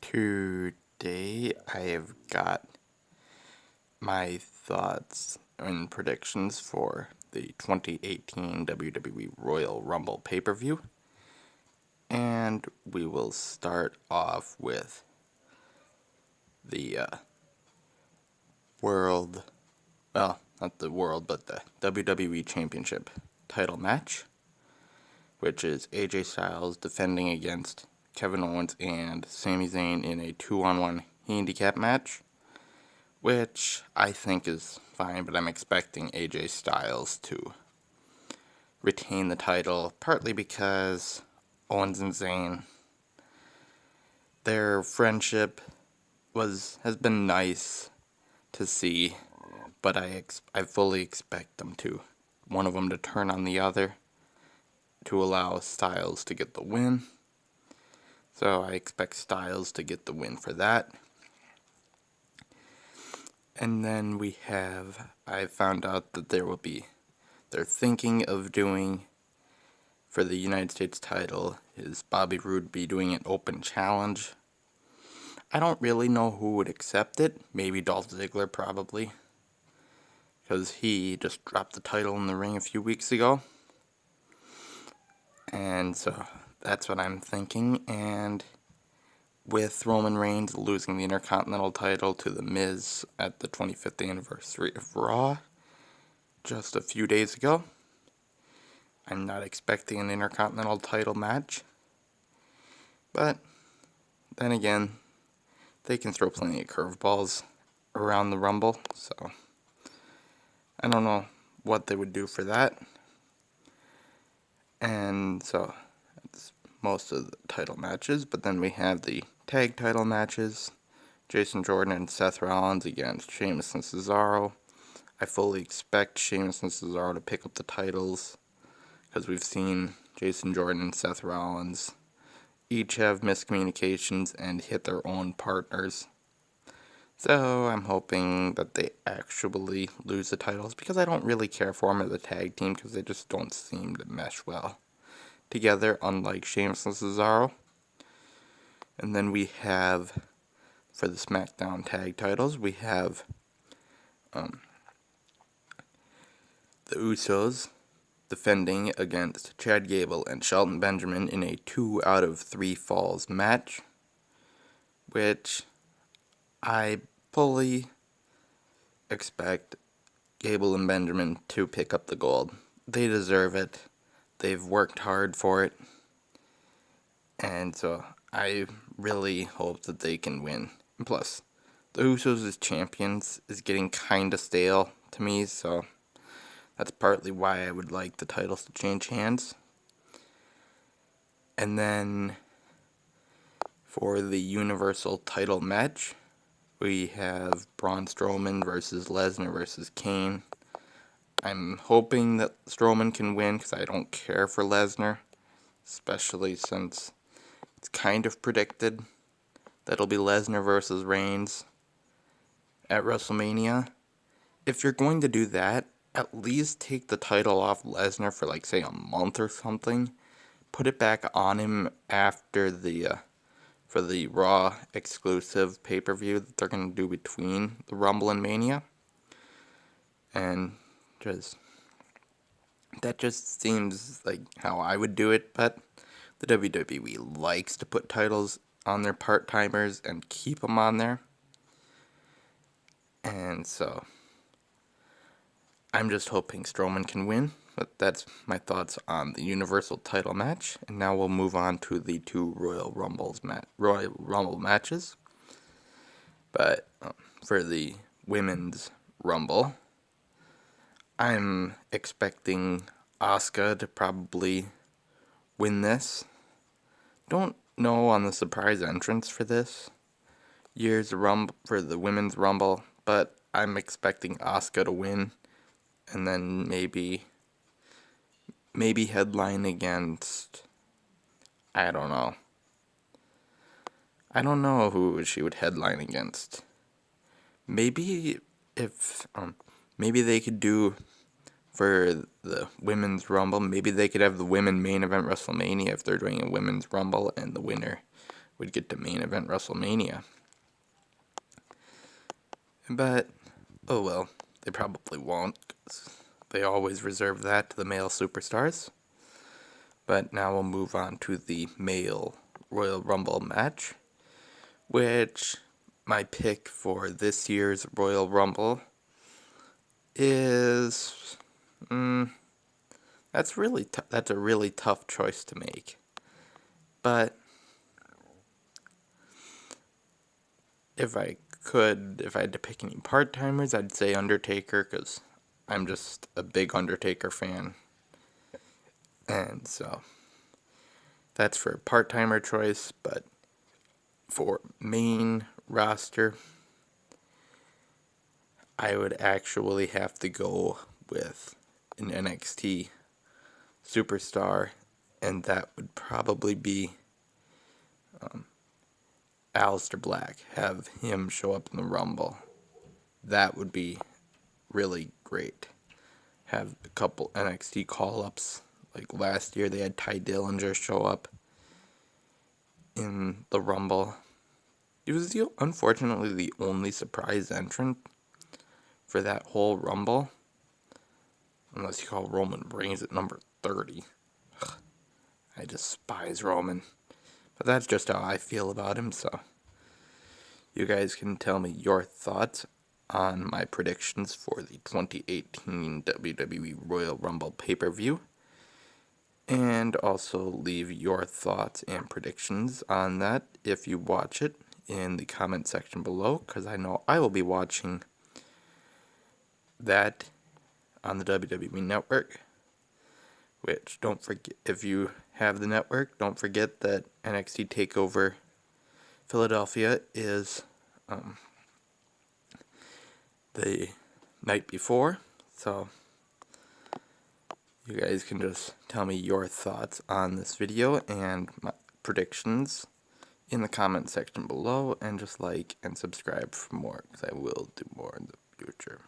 Today I have got my thoughts and predictions for the 2018 WWE Royal Rumble pay-per-view. And we will start off with the not the world, but the WWE Championship title match, which is AJ Styles defending against Kevin Owens and Sami Zayn in a 2-on-1 handicap match, which I think is fine, but I'm expecting AJ Styles to retain the title, partly because Owens and Zayn, their friendship has been nice to see, but I fully expect one of them to turn on the other to allow Styles to get the win. So I expect Styles to get the win for that. And then I found out that they're thinking of doing, for the United States title, is Bobby Roode be doing an open challenge. I don't really know who would accept it. Maybe Dolph Ziggler, probably, because he just dropped the title in the ring a few weeks ago. And so that's what I'm thinking. And with Roman Reigns losing the Intercontinental title to The Miz at the 25th anniversary of Raw just a few days ago, I'm not expecting an Intercontinental title match. But then again, they can throw plenty of curveballs around the Rumble, so I don't know what they would do for that. And so that's most of the title matches, but then we have the tag title matches. Jason Jordan and Seth Rollins against Sheamus and Cesaro. I fully expect Sheamus and Cesaro to pick up the titles, because we've seen Jason Jordan and Seth Rollins each have miscommunications and hit their own partners. So I'm hoping that they actually lose the titles, because I don't really care for them as a tag team, because they just don't seem to mesh well together, unlike Sheamus and Cesaro. And then we have, for the SmackDown tag titles, we have the Usos defending against Chad Gable and Shelton Benjamin in a 2 out of 3 falls match, which I fully expect Gable and Benjamin to pick up the gold. They deserve it. They've worked hard for it. And so I really hope that they can win. And plus, the Usos as champions is getting kind of stale to me, so that's partly why I would like the titles to change hands. And then for the Universal title match, we have Braun Strowman versus Lesnar versus Kane. I'm hoping that Strowman can win, because I don't care for Lesnar, especially since it's kind of predicted that it'll be Lesnar versus Reigns at WrestleMania. If you're going to do that, at least take the title off Lesnar for, like, say, a month or something. Put it back on him after for the Raw exclusive pay-per-view that they're going to do between the Rumble and Mania. And that just seems like how I would do it, but the WWE likes to put titles on their part-timers and keep them on there. And so I'm just hoping Strowman can win, but that's my thoughts on the Universal title match. And now we'll move on to the 2 Royal Rumble matches. But for the Women's Rumble, I'm expecting Asuka to probably win this. Don't know on the surprise entrance for this year's Rumble, for the Women's Rumble, but I'm expecting Asuka to win, and then maybe headline against, I don't know who she would headline against. Maybe maybe they could do, for the Women's Rumble, maybe they could have the women main event WrestleMania if they're doing a Women's Rumble, and the winner would get to main event WrestleMania. But, oh well, they probably won't, 'cause they always reserve that to the male superstars. But now we'll move on to the male Royal Rumble match, which my pick for this year's Royal Rumble is... that's a really tough choice to make. But if I had to pick any part-timers, I'd say Undertaker, because I'm just a big Undertaker fan. And so that's for a part-timer choice, but for main roster, I would actually have to go with an NXT superstar, and that would probably be Aleister Black. Have him show up in the Rumble. That would be really great. Have a couple NXT call-ups. Like last year, they had Ty Dillinger show up in the Rumble. He was unfortunately the only surprise entrant for that whole Rumble. Unless you call Roman Reigns at number 30. Ugh, I despise Roman. But that's just how I feel about him, so you guys can tell me your thoughts on my predictions for the 2018 WWE Royal Rumble pay-per-view. And also leave your thoughts and predictions on that if you watch it in the comment section below, because I know I will be watching that on the WWE Network. Which, don't forget, if you have the network, don't forget that NXT TakeOver Philadelphia is the night before. So you guys can just tell me your thoughts on this video and my predictions in the comment section below, and just like and subscribe for more, because I will do more in the future.